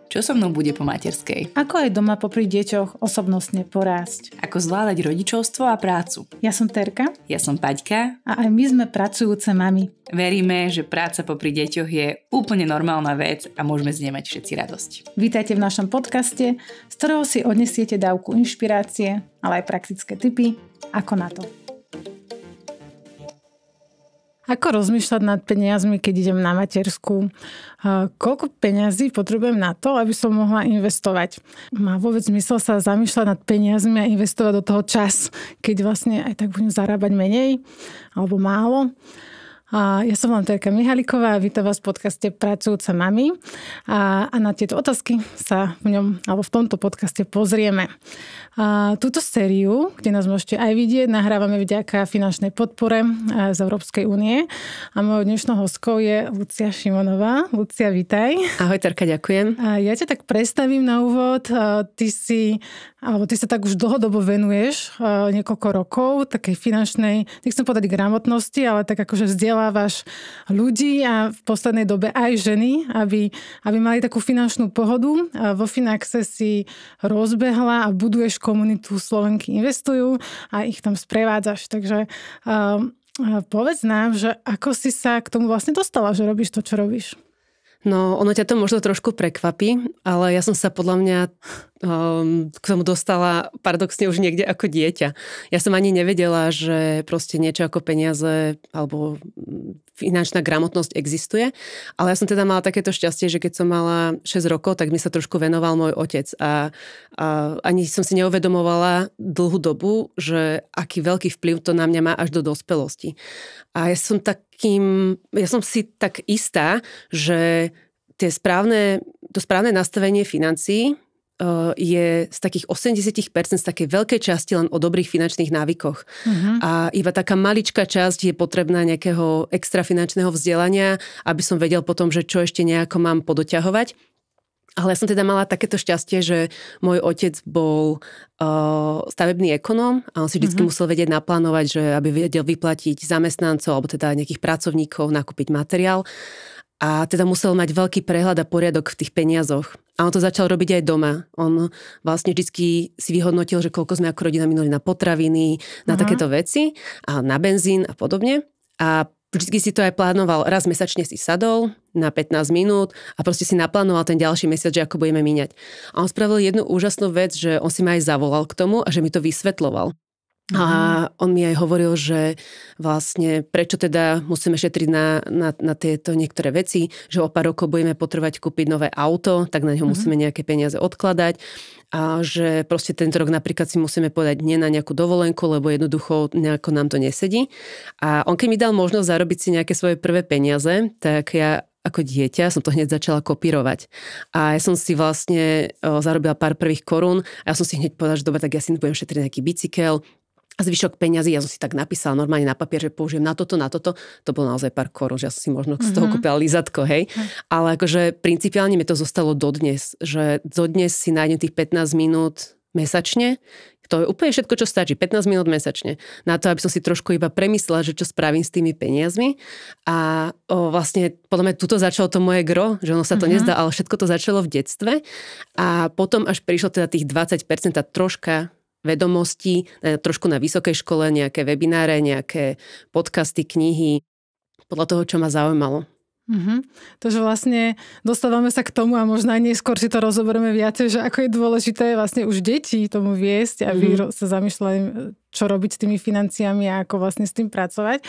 Čo so mnou bude po materskej? Ako aj doma popri deťoch osobnostne porásť? Ako zvládať rodičovstvo a prácu? Ja som Terka. Ja som Paťka. A aj my sme pracujúce mami. Veríme, že práca popri deťoch je úplne normálna vec a môžeme z nej mať všetci radosť. Vítajte v našom podcaste, z ktorého si odnesiete dávku inšpirácie, ale aj praktické tipy, ako na to. Ako rozmýšľať nad peniazmi, keď idem na matersku? Koľko peňazí potrebujem na to, aby som mohla investovať? Má vôbec zmysel sa zamýšľať nad peniazmi a investovať do toho čas, keď vlastne aj tak budem zarábať menej alebo málo? Ja som len Terka Mihaliková a vítam vás v podcaste Pracujúce mami a na tieto otázky sa v tomto podcaste pozrieme. Túto sériu, kde nás môžete aj vidieť, nahrávame vďaka finančnej podpore z Európskej únie a mojou dnešnou hostkou je Lucia Šimonová. Lucia, vítaj. Ahoj Terka, ďakujem. Ja ťa tak predstavím na úvod. Ty sa tak už dlhodobo venuješ, niekoľko rokov, takej finančnej, nechcem povedať gramotnosti, ale tak akože vzdelávaš ľudí a v poslednej dobe aj ženy, aby mali takú finančnú pohodu. Vo Finaxe si rozbehla a buduješ komunitu Slovenky investujú a ich tam sprevádzaš. Takže povedz nám, že ako si sa k tomu vlastne dostala, že robíš to, čo robíš? No, ono ťa to možno trošku prekvapí, ale ja som sa podľa mňa k tomu dostala paradoxne už niekde ako dieťa. Ja som ani nevedela, že proste niečo ako peniaze alebo finančná gramotnosť existuje, ale ja som teda mala takéto šťastie, že keď som mala 6 rokov, tak mi sa trošku venoval môj otec a ani som si neuvedomovala dlhú dobu, že aký veľký vplyv to na mňa má až do dospelosti. A ja som si tak istá, že to správne nastavenie financií je z takých 80% z takej veľkej časti len o dobrých finančných návykoch. Uh-huh. A iba taká maličká časť je potrebná nejakého extra finančného vzdelania, aby som vedel potom, že čo ešte nejako mám podoťahovať. Ale ja som teda mala takéto šťastie, že môj otec bol stavebný ekonóm a on si vždy musel vedieť naplánovať, že aby vedel vyplatiť zamestnancov alebo teda nejakých pracovníkov, nakúpiť materiál. A teda musel mať veľký prehľad a poriadok v tých peniazoch. A on to začal robiť aj doma. On vlastne vždycky si vyhodnotil, že koľko sme ako rodina minuli na potraviny, na takéto veci a na benzín a podobne. A vždycky si to aj plánoval. Raz mesačne si sadol na 15 minút a proste si naplánoval ten ďalší mesiac, že ako budeme míňať. A on spravil jednu úžasnú vec, že on si ma aj zavolal k tomu a že mi to vysvetloval. A on mi aj hovoril, že vlastne prečo teda musíme šetriť na tieto niektoré veci, že o pár rokov budeme potrebovať kúpiť nové auto, tak na ňo musíme nejaké peniaze odkladať a že proste tento rok napríklad si musíme povedať nie na nejakú dovolenku, lebo jednoducho nejako nám to nesedí. A on keď mi dal možnosť zarobiť si nejaké svoje prvé peniaze, tak ja ako dieťa som to hneď začala kopírovať. A ja som si vlastne zarobila pár prvých korún a ja som si hneď povedala, že dobre, tak ja si budem šetriť nejaký bicykel. A zvyšok peňazí, ja som si tak napísala normálne na papier, že použijem na toto. To bolo naozaj pár korún, že ja som si možno z toho kúpila lízatko, hej. Ale akože principiálne mi to zostalo dodnes, že dodnes si nájdem tých 15 minút mesačne. To je úplne všetko, čo stačí. 15 minút mesačne. Na to, aby som si trošku iba premyslela, že čo spravím s tými peniazmi. A vlastne, podľa mňa, tuto začalo to moje gro, že ono sa to nezdá, ale všetko to začalo v detstve. A potom až prišlo teda tých 20% a troška vedomostí, trošku na vysokej škole, nejaké webináre, nejaké podcasty, knihy, podľa toho, čo ma zaujímalo. Takže vlastne dostávame sa k tomu a možno aj neskôr si to rozoberieme viacej, že ako je dôležité vlastne už deti tomu viesť, aby sa zamýšľali, čo robiť s tými financiami a ako vlastne s tým pracovať.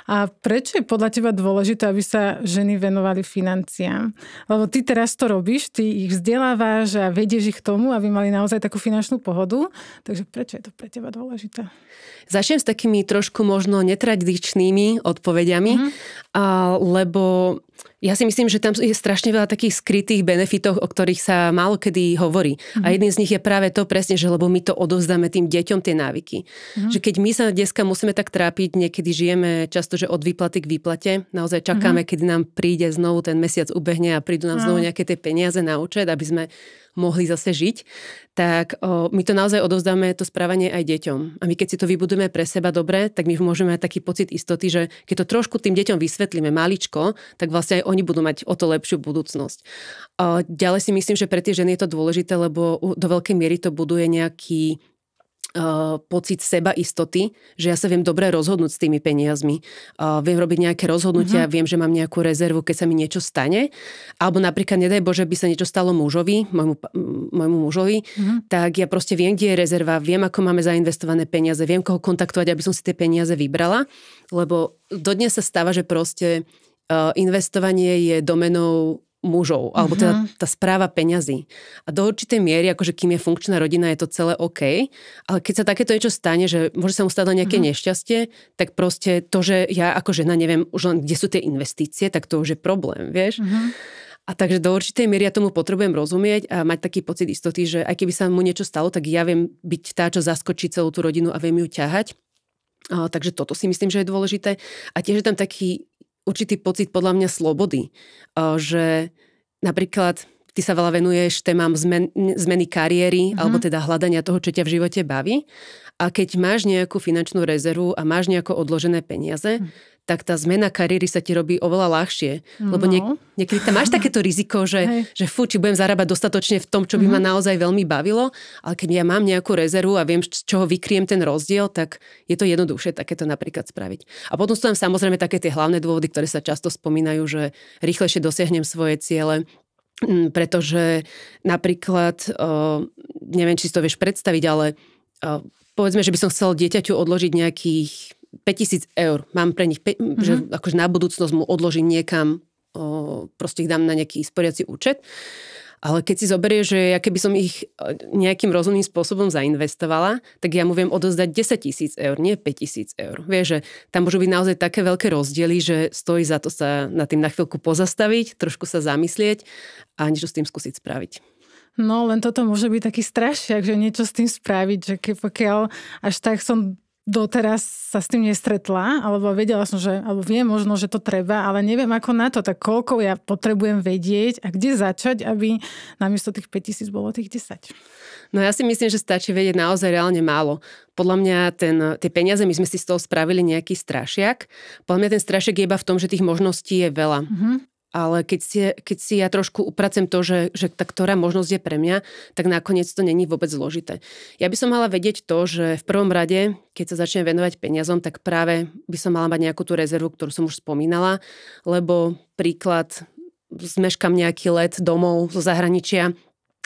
A prečo je podľa teba dôležité, aby sa ženy venovali financiám? Lebo ty teraz to robíš, ty ich vzdelávaš a vedieš ich k tomu, aby mali naozaj takú finančnú pohodu. Takže prečo je to pre teba dôležité? Začnem s takými trošku možno netradičnými odpovediami, lebo ja si myslím, že tam je strašne veľa takých skrytých benefitov, o ktorých sa málo kedy hovorí. A jedným z nich je práve to presne, že lebo my to odovzdáme tým deťom tie návyky. Že keď my sa dneska musíme tak trápiť, niekedy žijeme často, že od výplaty k výplate, naozaj čakáme, kedy nám príde znovu ten mesiac ubehne a prídu nám znovu nejaké tie peniaze na účet, aby sme mohli zase žiť, tak my to naozaj odovzdáme to správanie aj deťom. A my keď si to vybudujeme pre seba dobre, tak my môžeme mať taký pocit istoty, že keď to trošku tým deťom vysvetlíme maličko, tak vlastne aj oni budú mať o to lepšiu budúcnosť. Ďalej si myslím, že pre tie ženy je to dôležité, lebo do veľkej miery to buduje nejaký pocit seba istoty, že ja sa viem dobre rozhodnúť s tými peniazmi. Viem robiť nejaké rozhodnutia, viem, že mám nejakú rezervu, keď sa mi niečo stane. Alebo napríklad, nedaj Bože, by sa niečo stalo môjmu mužovi, tak ja proste viem, kde je rezerva, viem, ako máme zainvestované peniaze, viem, koho kontaktovať, aby som si tie peniaze vybrala. Lebo dodnes sa stáva, že proste investovanie je domenou mužov, alebo teda tá správa peňazí. A do určitej miery, akože kým je funkčná rodina, je to celé OK, ale keď sa takéto niečo stane, že môže sa mu stať nejaké nešťastie, tak proste to, že ja ako žena neviem už len, kde sú tie investície, tak to už je problém, vieš? A takže do určitej miery ja tomu potrebujem rozumieť a mať taký pocit istoty, že aj keby sa mu niečo stalo, tak ja viem byť tá, čo zaskočí celú tú rodinu a viem ju ťahať. Takže toto si myslím, že je dôležité. A tiež je tam taký určitý pocit podľa mňa slobody, že napríklad ty sa veľa venuješ témam zmeny kariéry alebo teda hľadania toho, čo ťa v živote baví. A keď máš nejakú finančnú rezervu a máš nejako odložené peniaze, tak tá zmena kariéry sa ti robí oveľa ľahšie. Lebo niekedy tam máš takéto riziko, že či budem zarábať dostatočne v tom, čo by ma naozaj veľmi bavilo, ale keď ja mám nejakú rezervu a viem, z čoho vykriem ten rozdiel, tak je to jednoduchšie takéto napríklad spraviť. A potom sú tam samozrejme také tie hlavné dôvody, ktoré sa často spomínajú, že rýchlejšie dosiahnem svoje ciele, pretože napríklad, neviem, či si to vieš predstaviť, ale povedzme, že by som chcel dieťaťu odložiť nejakých 5 000 eur. Mám pre nich, že akože na budúcnosť mu odložím niekam, proste ich dám na nejaký sporiaci účet. Ale keď si zoberieš, že ja keby som ich nejakým rozumným spôsobom zainvestovala, tak ja mu viem odozdať 10 000 eur, nie 5 000 eur. Vieš, že tam môžu byť naozaj také veľké rozdiely, že stojí za to sa nad tým na chvíľku pozastaviť, trošku sa zamyslieť a niečo s tým skúsiť spraviť. No, len toto môže byť taký strašiak, že niečo s tým spraviť, že pokiaľ až tak som doteraz sa s tým nestretla, alebo vedela som, že, alebo viem možno, že to treba, ale neviem ako na to, tak koľko ja potrebujem vedieť a kde začať, aby namiesto tých 5 000 bolo tých 10. No ja si myslím, že stačí vedieť naozaj reálne málo. Podľa mňa tie peniaze, my sme si z toho spravili nejaký strašiak. Podľa mňa ten strašiak je iba v tom, že tých možností je veľa. Ale keď si ja trošku upracem to, že tá ktorá možnosť je pre mňa, tak nakoniec to není vôbec zložité. Ja by som mala vedieť to, že v prvom rade, keď sa začnem venovať peniazom, tak práve by som mala mať nejakú tú rezervu, ktorú som už spomínala, lebo príklad, zmeškam nejaký let domov zo zahraničia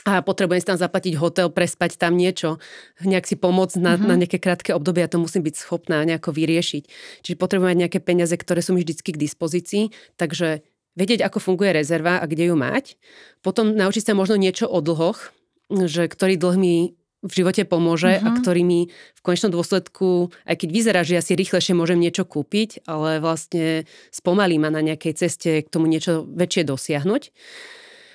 a potrebujem si tam zaplatiť hotel, prespať tam niečo, nejak si pomôcť na nejaké krátke obdobie a to musím byť schopná nejako vyriešiť. Čiže potrebujem mať nejaké peniaze, ktoré sú mi vždycky k dispozícii, takže vedieť, ako funguje rezerva a kde ju mať. Potom naučiť sa možno niečo o dlhoch, že ktorý dlh mi v živote pomôže a ktorý mi v konečnom dôsledku, aj keď vyzerá, že ja si rýchlejšie môžem niečo kúpiť, ale vlastne spomalí ma na nejakej ceste k tomu niečo väčšie dosiahnuť.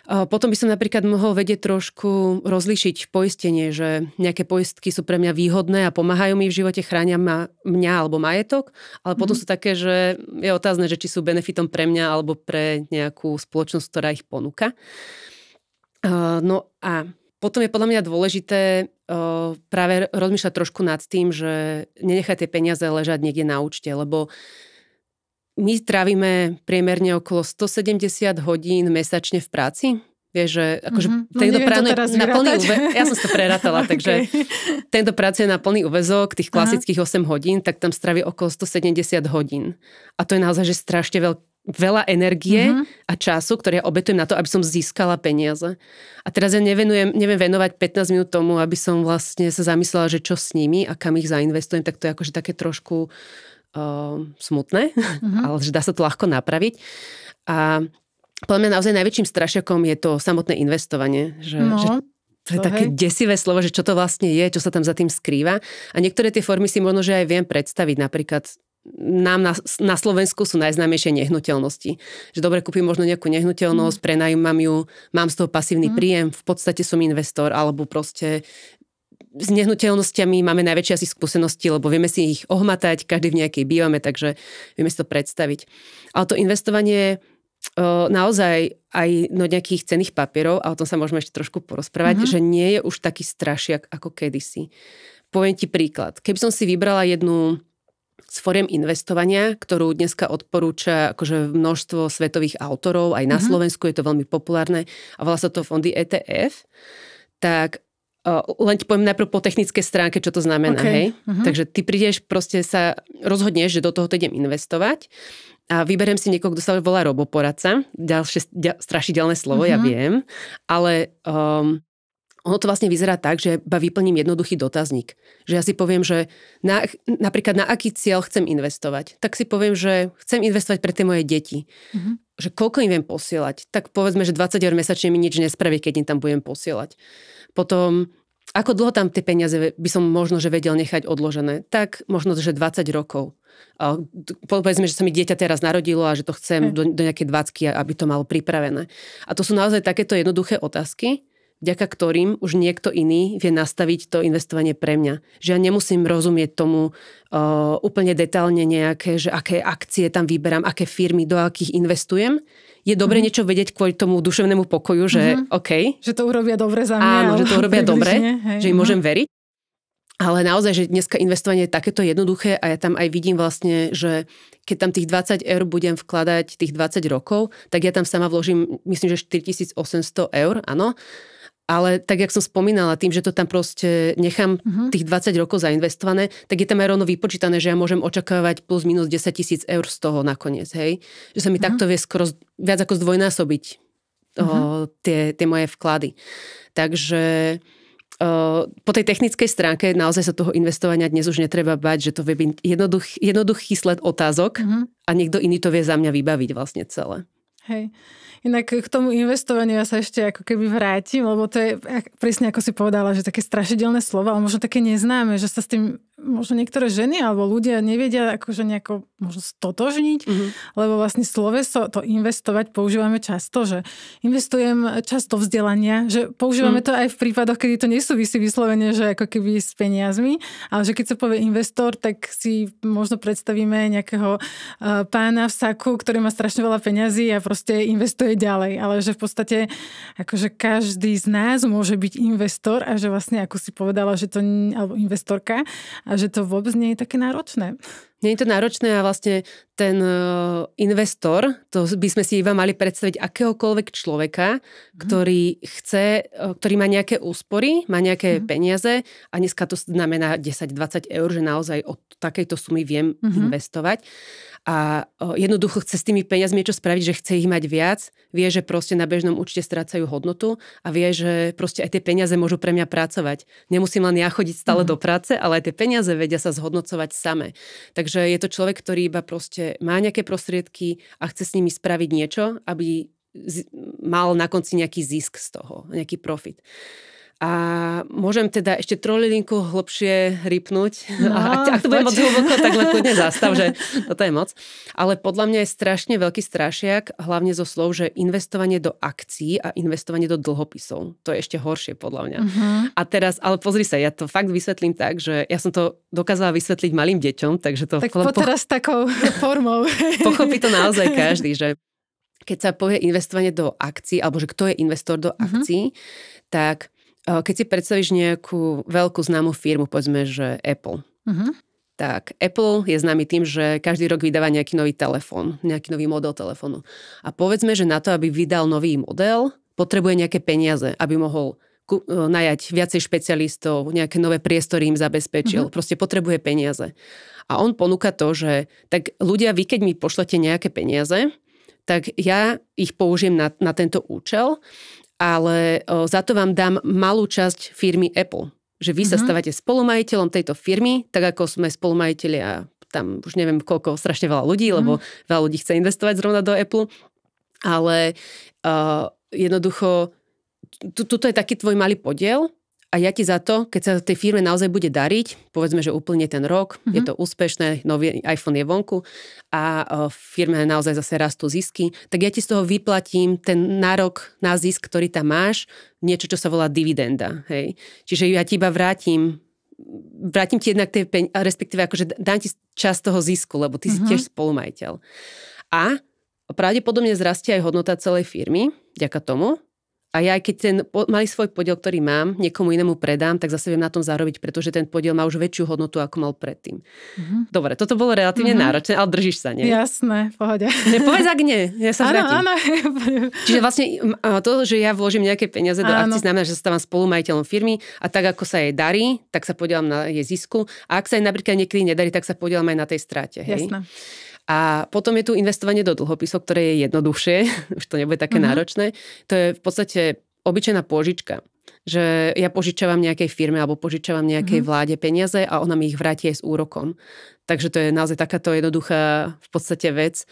Potom by som napríklad mohol vedieť trošku rozlíšiť poistenie, že nejaké poistky sú pre mňa výhodné a pomáhajú mi v živote, chránia mňa alebo majetok, ale potom sú také, že je otázne, že či sú benefitom pre mňa alebo pre nejakú spoločnosť, ktorá ich ponúka. No a potom je podľa mňa dôležité práve rozmýšľať trošku nad tým, že nenechaj tie peniaze ležať niekde na účte, lebo my trávime priemerne okolo 170 hodín mesačne v práci. Vieš, že akože tento pracuje na plný úväzok. Ja som si to prerátala, takže tento pracuje na plný úväzok, tých klasických 8 hodín, tak tam strávi okolo 170 hodín. A to je naozaj, že strašne veľa energie a času, ktoré ja obetujem na to, aby som získala peniaze. A teraz ja neviem venovať 15 minút tomu, aby som vlastne sa zamyslela, že čo s nimi a kam ich zainvestujem, tak to je akože také trošku smutné, ale že dá sa to ľahko napraviť. A podľa mňa naozaj najväčším strašiakom je to samotné investovanie. Že to je také desivé slovo, že čo to vlastne je, čo sa tam za tým skrýva. A niektoré tie formy si možno, že aj viem predstaviť. Napríklad nám na Slovensku sú najznámejšie nehnuteľnosti. Že dobre, kúpim možno nejakú nehnuteľnosť, prenajímam ju, mám z toho pasívny príjem, v podstate som investor, alebo proste s nehnuteľnosťami máme najväčšie asi skúsenosti, lebo vieme si ich ohmatať, každý v nejakej bývame, takže vieme si to predstaviť. Ale to investovanie naozaj aj do nejakých cenných papierov, a o tom sa môžeme ešte trošku porozprávať, že nie je už taký strašiak ako kedysi. Poviem ti príklad. Keby som si vybrala jednu z foriem investovania, ktorú dneska odporúča akože množstvo svetových autorov, aj na Slovensku je to veľmi populárne a volá sa to fondy ETF, tak len ti poviem najprv po technickej stránke, čo to znamená. Hej? Takže ty prídeš, proste sa rozhodneš, že do tohoto idem investovať a vyberiem si niekoho, kto sa volá roboporadca. Ďalšie strašidelné slovo, ja viem, ale ono to vlastne vyzerá tak, že iba vyplním jednoduchý dotazník. Že ja si poviem, že napríklad na aký cieľ chcem investovať. Tak si poviem, že chcem investovať pre tie moje deti. Že koľko im viem posielať. Tak povedzme, že 20 eur mesačne mi nič nespraví, keď im tam budem posielať. Potom, ako dlho tam tie peniaze by som možno, že vedel nechať odložené? Tak možno, že 20 rokov. Povedzme, že sa mi dieťa teraz narodilo a že to chcem do nejakej 20, aby to malo pripravené. A to sú naozaj takéto jednoduché otázky, vďaka ktorým už niekto iný vie nastaviť to investovanie pre mňa. Že ja nemusím rozumieť tomu úplne detailne nejaké, že aké akcie tam vyberám, aké firmy, do akých investujem. Je dobre niečo vedieť kvôli tomu duševnému pokoju, že OK. Že to urobia dobre za mňa. Áno, že to urobia dobre, že im môžem veriť. Ale naozaj, že dneska investovanie je takéto jednoduché a ja tam aj vidím vlastne, že keď tam tých 20 eur budem vkladať tých 20 rokov, tak ja tam sama vložím, myslím, že 4800 eur, áno. Ale tak, jak som spomínala, tým, že to tam proste nechám tých 20 rokov zainvestované, tak je tam aj rovno vypočítané, že ja môžem očakávať plus minus 10 000 eur z toho nakoniec, hej. Že sa mi takto vie skoro viac ako zdvojnásobiť tie moje vklady. Takže po tej technickej stránke naozaj sa toho investovania dnes už netreba bať, že to vie byť jednoduchý sled otázok a niekto iný to vie za mňa vybaviť vlastne celé. Hej. Inak k tomu investovaniu ja sa ešte ako keby vrátim, lebo to je presne ako si povedala, že také strašidelné slova, ale možno také neznáme, že sa s tým možno niektoré ženy alebo ľudia nevedia akože nejako možno stotožniť, lebo vlastne sloveso to investovať používame často, že investujem čas do vzdelania, že používame to aj v prípadoch, kedy to nesúvisí vyslovene, že ako keby s peniazmi, ale že keď sa povie investor, tak si možno predstavíme nejakého pána v saku, ktorý má strašne veľa peňazí a proste investuje ďalej, ale že v podstate akože každý z nás môže byť investor a že vlastne ako si povedala, že to alebo investorka a že to vôbec nie je také náročné. Nie je to náročné a vlastne ten investor, to by sme si iba mali predstaviť akéhokoľvek človeka, ktorý má nejaké úspory, má nejaké peniaze a dneska to znamená 10-20 eur, že naozaj od takejto sumy viem investovať. A jednoducho chce s tými peniazmi niečo spraviť, že chce ich mať viac, vie, že proste na bežnom účte strácajú hodnotu a vie, že proste aj tie peniaze môžu pre mňa pracovať. Nemusím len ja chodiť stále do práce, ale aj tie peniaze vedia sa zhodnocovať same. Takže je to človek, ktorý iba proste má nejaké prostriedky a chce s nimi spraviť niečo, aby mal na konci nejaký zisk z toho, nejaký profit. A môžem teda ešte trojlinku hlbšie rýpnuť. No, ak to bude moc hlboko, tak kľudne zastav, že toto je moc. Ale podľa mňa je strašne veľký strašiak, hlavne zo slov, že investovanie do akcií a investovanie do dlhopisov. To je ešte horšie podľa mňa. A teraz, ale pozri sa, ja to fakt vysvetlím tak, že ja som to dokázala vysvetliť malým deťom, takže to... Tak teraz takou formou. Pochopí to naozaj každý, že keď sa povie investovanie do akcií, alebo že kto je investor do akcií, tak keď si predstavíš nejakú veľkú známú firmu, povedzme, že Apple, tak Apple je známy tým, že každý rok vydáva nejaký nový telefón, nejaký nový model telefónu. A povedzme, že na to, aby vydal nový model, potrebuje nejaké peniaze, aby mohol najať viacej špecialistov, nejaké nové priestory im zabezpečil. Proste potrebuje peniaze. A on ponúka to, že tak ľudia, vy keď mi pošlete nejaké peniaze, tak ja ich použijem na tento účel, ale za to vám dám malú časť firmy Apple. Že vy sa stávate spolumajiteľom tejto firmy, tak ako sme spolumajiteľia, tam už neviem koľko, strašne veľa ľudí, lebo veľa ľudí chce investovať zrovna do Apple. Ale jednoducho, tuto je taký tvoj malý podiel A ja ti za to, keď sa tej firme naozaj bude dariť, povedzme, že úplne ten rok, je to úspešné, nový iPhone je vonku a firme naozaj zase rastú zisky, tak ja ti z toho vyplatím ten nárok na zisk, ktorý tam máš, niečo, čo sa volá dividenda. Hej. Čiže ja ti iba vrátim ti jednak respektíve akože dám ti časť toho zisku, lebo ty si tiež spolumajiteľ. A pravdepodobne zrastie aj hodnota celej firmy, vďaka tomu. A ja, keď ten malý svoj podiel, ktorý mám, niekomu inému predám, tak zase viem na tom zarobiť, pretože ten podiel má už väčšiu hodnotu, ako mal predtým. Dobre, toto bolo relatívne náročné, ale držíš sa, nie? Jasné, pohode. Nepovedz, ak nie, ja sa vrátim. Áno. Čiže vlastne to, že ja vložím nejaké peniaze do akcií, znamená, že sa stávam spolumajiteľom firmy a tak, ako sa jej darí, tak sa podielam na jej zisku. A ak sa jej napríklad niekedy nedarí, tak sa podielam aj na tej strate. Hej? Jasné. A potom je tu investovanie do dlhopisov, ktoré je jednoduchšie, už to nebude také náročné. To je v podstate obyčajná pôžička. Že ja požičavam nejakej firme alebo požičavam nejakej vláde peniaze a ona mi ich vráti aj s úrokom. Takže to je naozaj takáto jednoduchá v podstate vec,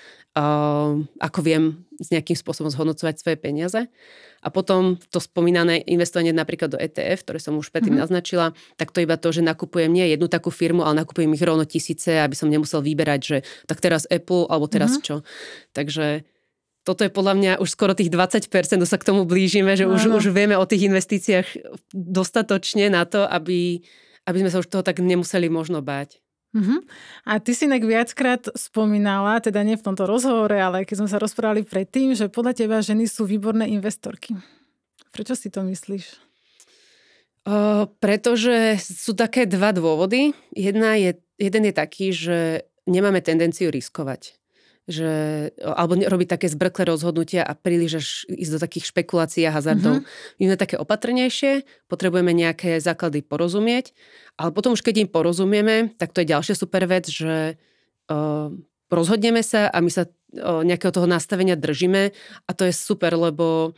ako viem s nejakým spôsobom zhodnocovať svoje peniaze. A potom to spomínané investovanie napríklad do ETF, ktoré som už predtým naznačila, tak to iba to, že nakupujem nie jednu takú firmu, ale nakupujem ich rovno tisíce, aby som nemusel vyberať, že tak teraz Apple alebo teraz čo. Takže toto je podľa mňa už skoro tých 20%, sa k tomu blížime, že už vieme o tých investíciách dostatočne na to, aby sme sa už toho tak nemuseli možno báť. A ty si inak viackrát spomínala, teda nie v tomto rozhovore, ale keď sme sa rozprávali predtým, že podľa teba ženy sú výborné investorky. Prečo si to myslíš? Pretože sú také dva dôvody. Jeden je taký, že nemáme tendenciu riskovať. Alebo robiť také zbrklé rozhodnutia a príliš až ísť do takých špekulácií a hazardov. My sme také opatrnejšie, potrebujeme nejaké základy porozumieť, ale potom už keď im porozumieme, tak to je ďalšia super vec, že rozhodneme sa a my sa nejakého toho nastavenia držíme a to je super, lebo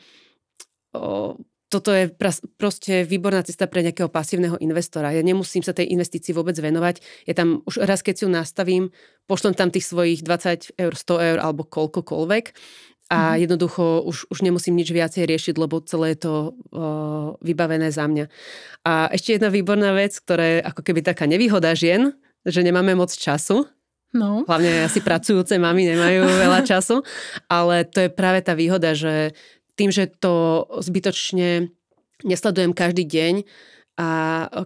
toto je proste výborná cesta pre nejakého pasívneho investora. Ja nemusím sa tej investícii vôbec venovať. Ja tam už raz, keď si ju nastavím, pošlem tam tých svojich 20 eur, 100 eur alebo koľkokoľvek a jednoducho už nemusím nič viacej riešiť, lebo celé je to vybavené za mňa. A ešte jedna výborná vec, ktorá je ako keby taká nevýhoda žien, že nemáme moc času. No. Hlavne asi pracujúce mami nemajú veľa času, ale to je práve tá výhoda, že tým, že to zbytočne nesledujem každý deň a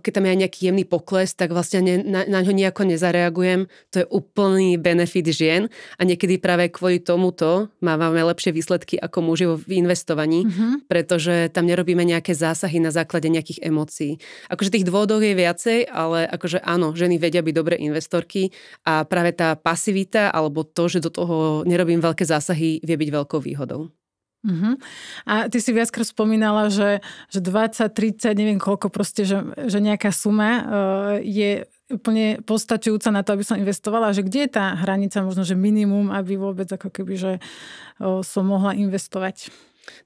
keď tam je aj nejaký jemný pokles, tak vlastne na ňo nejako nezareagujem. To je úplný benefit žien a niekedy práve kvôli tomuto máme lepšie výsledky ako muži v investovaní, pretože tam nerobíme nejaké zásahy na základe nejakých emócií. Akože tých dôvodov je viacej, ale akože áno, ženy vedia byť dobré investorky a práve tá pasivita alebo to, že do toho nerobím veľké zásahy, vie byť veľkou výhodou. A ty si viackrát spomínala, že 20, 30, neviem koľko proste, že nejaká suma je úplne postačujúca na to, aby som investovala. Že kde je tá hranica, možno, že minimum, aby vôbec ako keby, že som mohla investovať?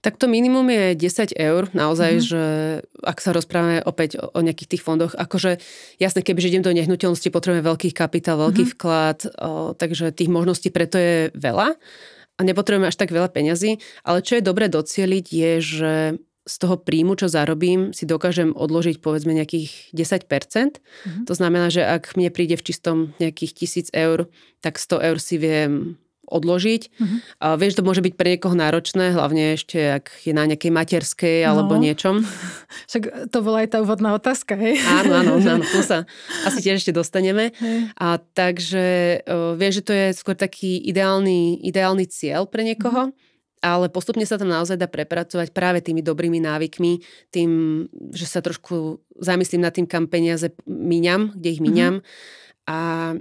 Tak to minimum je 10 eur, naozaj, že ak sa rozprávame opäť o nejakých tých fondoch, akože jasné, kebyže idem do nehnuteľnosti, potrebujeme veľký kapitál, veľký vklad, takže tých možností preto je veľa. A nepotrebujeme až tak veľa peňazí, ale čo je dobre docieliť je, že z toho príjmu, čo zarobím, si dokážem odložiť povedzme nejakých 10%. To znamená, že ak mne príde v čistom nejakých 1000 eur, tak 100 eur si viem odložiť. A vieš, to môže byť pre niekoho náročné, hlavne ešte, ak je na nejakej materskej alebo niečom. Však to bola aj tá úvodná otázka, hej? Áno, tu sa asi tiež ešte dostaneme. A takže viem, že to je skôr taký ideálny cieľ pre niekoho, ale postupne sa tam naozaj dá prepracovať práve tými dobrými návykmi, tým, že sa trošku zamyslím nad tým, kam peniaze míňam, kde ich míňam. A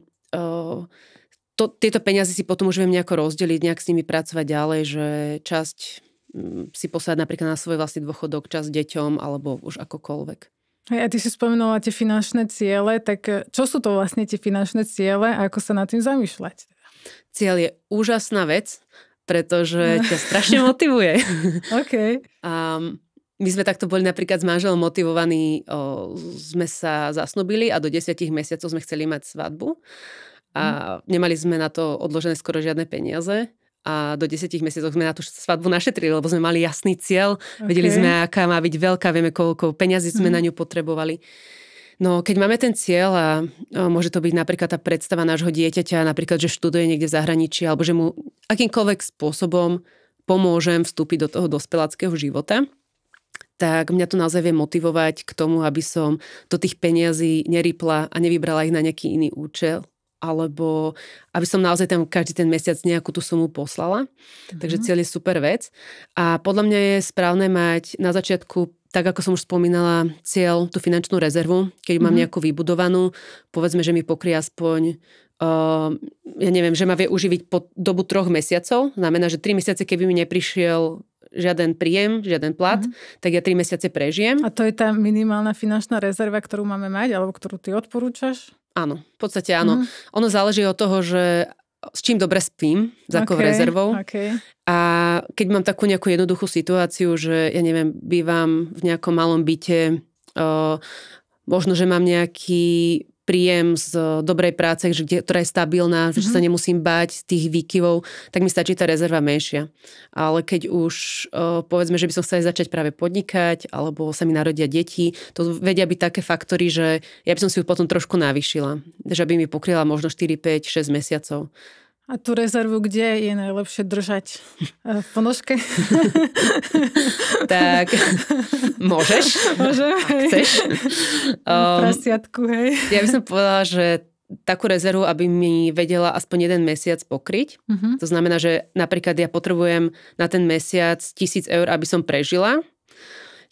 tieto peniaze si potom už viem nejako rozdeliť, nejak s nimi pracovať ďalej, že časť si poslať napríklad na svoj vlastný dôchodok, časť deťom alebo už akokoľvek. Hej, a ty si spomenula tie finančné ciele, tak čo sú to vlastne tie finančné ciele a ako sa nad tým zamýšľať? Cieľ je úžasná vec, pretože ťa strašne motivuje. OK. My sme takto boli napríklad s manželom motivovaní, sme sa zasnúbili a do 10 mesiacov sme chceli mať svadbu. A nemali sme na to odložené skoro žiadne peniaze. a do 10 mesiacov sme na tú svadbu našetrili, lebo sme mali jasný cieľ, vedeli sme, aká má byť veľká, vieme, koľko peňazí sme na ňu potrebovali. No, keď máme ten cieľ a môže to byť napríklad tá predstava nášho dieťaťa, napríklad, že študuje niekde v zahraničí, alebo že mu akýmkoľvek spôsobom pomôžem vstúpiť do toho dospeláckého života, tak mňa to naozaj vie motivovať k tomu, aby som do tých peniazí nerýpla a nevybrala ich na nejaký iný účel, alebo aby som naozaj tam každý ten mesiac nejakú tú sumu poslala. Takže cieľ je super vec. A podľa mňa je správne mať na začiatku, tak ako som už spomínala, cieľ, tú finančnú rezervu, keď mám nejakú vybudovanú, povedzme, že mi pokrie aspoň ja neviem, že ma vie uživiť po dobu 3 mesiacov. Znamená, že 3 mesiace, keby mi neprišiel žiaden príjem, žiaden plat, tak ja 3 mesiace prežijem. A to je tá minimálna finančná rezerva, ktorú máme mať, alebo ktorú ty odporúčaš? Áno, v podstate áno. Ono záleží od toho, že s čím dobre spím, s akou rezervou. A keď mám takú nejakú jednoduchú situáciu, že ja neviem, bývam v nejakom malom byte, možno, že mám nejaký príjem z dobrej práce, ktorá je stabilná, že sa nemusím báť tých výkyvov, tak mi stačí tá rezerva menšia. Ale keď už povedzme, že by som chcela začať práve podnikať, alebo sa mi narodia deti, to vedia byť také faktory, že ja by som si ju potom trošku navýšila. Že by mi pokryla možno 4, 5, 6 mesiacov. A tú rezervu kde je najlepšie držať? V ponožke? Tak, môžeš. Môžem, ak chceš. V prasiatku, hej. Ja by som povedala, že takú rezervu, aby mi vedela aspoň 1 mesiac pokryť. To znamená, že napríklad ja potrebujem na ten mesiac 1,000 eur, aby som prežila.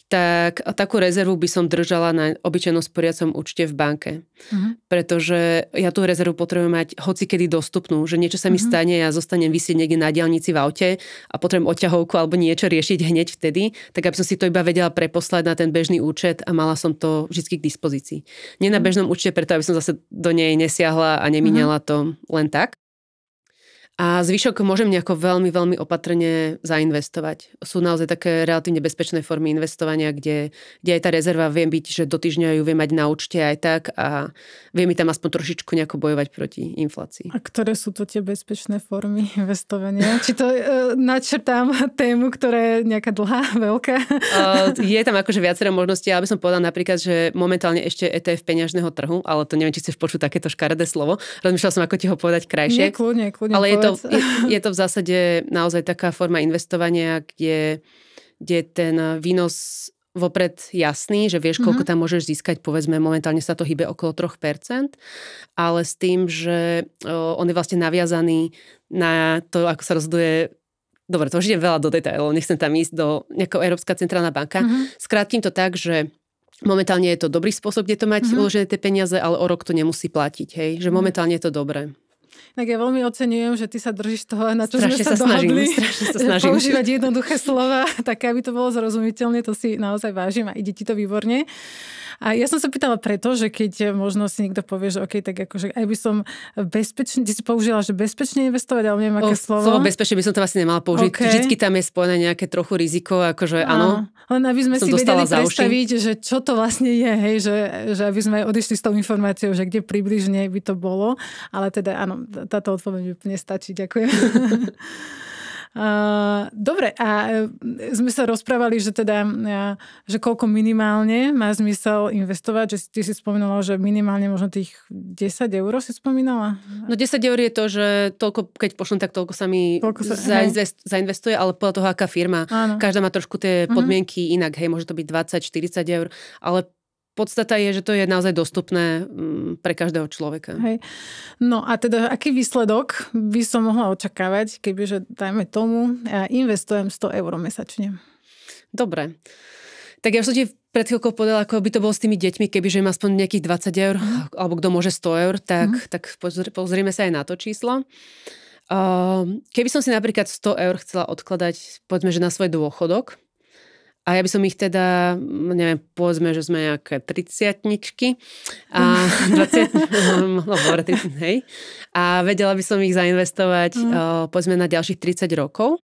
Tak takú rezervu by som držala na obyčajnom sporiacom účte v banke. Pretože ja tú rezervu potrebujem mať hocikedy dostupnú, že niečo sa mi stane, ja zostanem visieť niekde na diaľnici v aute a potrebujem odťahovku alebo niečo riešiť hneď vtedy, tak aby som si to iba vedela preposlať na ten bežný účet a mala som to vždy k dispozícii. Nie na bežnom účte, preto aby som zase do nej nesiahla a nemíňala to len tak. A zvyšok môžem nejako veľmi, veľmi opatrne zainvestovať. Sú naozaj také relatívne bezpečné formy investovania, kde aj tá rezerva viem byť, že do týždňa ju viem mať na účte aj tak a vie mi tam aspoň trošičku nejako bojovať proti inflácii. A ktoré sú to tie bezpečné formy investovania? Či to načrtám tému, ktorá je nejaká dlhá, veľká? Je tam akože viacero možností, ale by som povedala napríklad, že momentálne ešte ETF peňažného trhu, ale to neviem, či chceš počuť takéto škaredé slovo. Rozmýšľala som, ako ti ho povedať krajšie. Kľudne. Ale je to v zásade naozaj taká forma investovania, kde ten výnos vopred jasný, že vieš, koľko tam môžeš získať, povedzme, momentálne sa to hýbe okolo 3%, ale s tým, že on je vlastne naviazaný na to, ako sa rozhoduje. Dobre, to už ide veľa do detailov, nechcem tam ísť do nejakého Európska centrálna banka. Skrátim to tak, že momentálne je to dobrý spôsob, kde to mať uložené tie peniaze, ale o rok to nemusí platiť, hej? Že momentálne je to dobré. Tak ja veľmi oceňujem, že ty sa držíš toho, na čo sme sa dohodli. Strašne sa snažím. Používať jednoduché slova, také, aby to bolo zrozumiteľné, to si naozaj vážim a ide ti to výborne. A ja som sa pýtala preto, že keď možno si niekto povie, že OK, tak akože aj by som bezpečne, ty si použila, že bezpečne investovať, ale neviem, aké slovo. Slovo bezpečne by som to asi nemala použiť. Vždycky tam je spojené nejaké trochu riziko, akože áno. Len aby sme si vedeli predstaviť, že čo to vlastne je, hej, že aby sme odišli s tou informáciou, že kde približne by to bolo. Ale teda áno, táto odpoveď úplne stačí. Ďakujem. Dobre, a sme sa rozprávali, že teda, že koľko minimálne má zmysel investovať, že ty si spomínala, že minimálne možno tých 10 eur si spomínala? No 10 eur je to, že toľko, keď pošlem, tak toľko sa mi zainvestuje, ale podľa toho, aká firma. Áno. Každá má trošku tie podmienky inak, hej, môže to byť 20-40 eur, ale podstata je, že to je naozaj dostupné pre každého človeka. Hej. No a teda aký výsledok by som mohla očakávať, kebyže, dajme tomu, ja investujem 100 eur mesačne? Dobre. Tak ja som ti pred chvíľkou povedala, ako by to bolo s tými deťmi, kebyže im aspoň nejakých 20 eur, alebo kto môže 100 eur, tak pozrieme sa aj na to číslo. Keby som si napríklad 100 eur chcela odkladať, povedzme, že na svoj dôchodok, a ja by som ich teda, neviem, povedzme, že sme nejaké 30-ničky a 20, no dobre, 30, hej. A vedela by som ich zainvestovať, povedzme, na ďalších 30 rokov.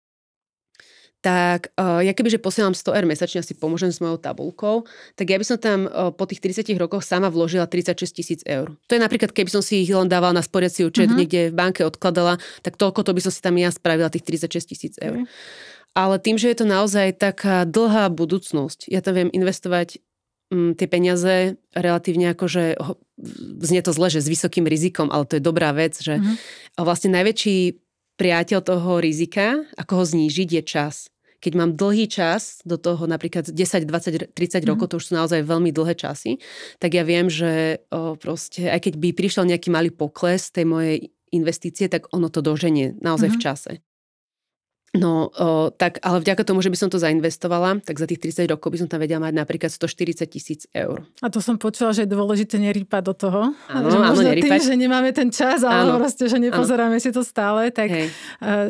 tak ja kebyže posielam 100 eur mesačne, si pomôžem s mojou tabuľkou, tak ja by som tam po tých 30 rokoch sama vložila 36 000 eur. To je napríklad, keby som si ich len dávala na sporiaci účet, niekde v banke odkladala, tak toľko to by som si tam ja spravila, tých 36 000 eur. Ale tým, že je to naozaj taká dlhá budúcnosť, ja tam viem investovať tie peniaze relatívne akože, znie to zle, že s vysokým rizikom, ale to je dobrá vec, že vlastne najväčší priateľ toho rizika, ako ho znížiť, je čas. Keď mám dlhý čas, do toho napríklad 10, 20, 30 rokov, to už sú naozaj veľmi dlhé časy, tak ja viem, že proste, aj keď by prišiel nejaký malý pokles tej mojej investície, tak ono to doženie naozaj v čase. No, tak, ale vďaka tomu, že by som to zainvestovala, tak za tých 30 rokov by som tam vedela mať napríklad 140 000 eur. A to som počula, že je dôležité nerýpať do toho. Áno, že áno, nerýpať. Tým, že nemáme ten čas, ale proste, že nepozeráme si to stále, tak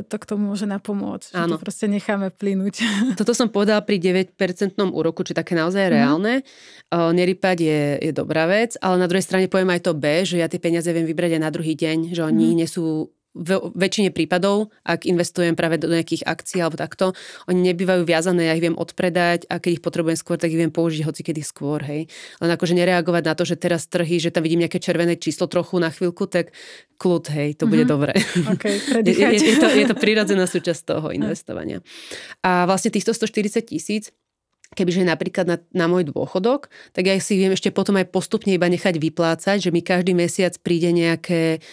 to k tomu môže napomôcť. Že to proste necháme plynúť. Toto som povedala pri 9% úroku, či také naozaj reálne. Nerýpať je dobrá vec, ale na druhej strane poviem aj to B, že ja tie peniaze viem vybrať aj na druhý deň, že oni nie sú väčšine prípadov, ak investujem práve do nejakých akcií alebo takto, oni nebývajú viazané, ja ich viem odpredať a keď ich potrebujem skôr, tak ich viem použiť hocikedy skôr, hej. Len akože nereagovať na to, že teraz trhy, že tam vidím nejaké červené číslo trochu na chvíľku, tak kľud, hej, to bude dobre. Okay, je to prirodzená súčasť toho investovania. A vlastne týchto 140 000, kebyže napríklad na môj dôchodok, tak ja si viem ešte potom aj postupne iba nechať vyplácať, že mi každý mesiac príde nejaké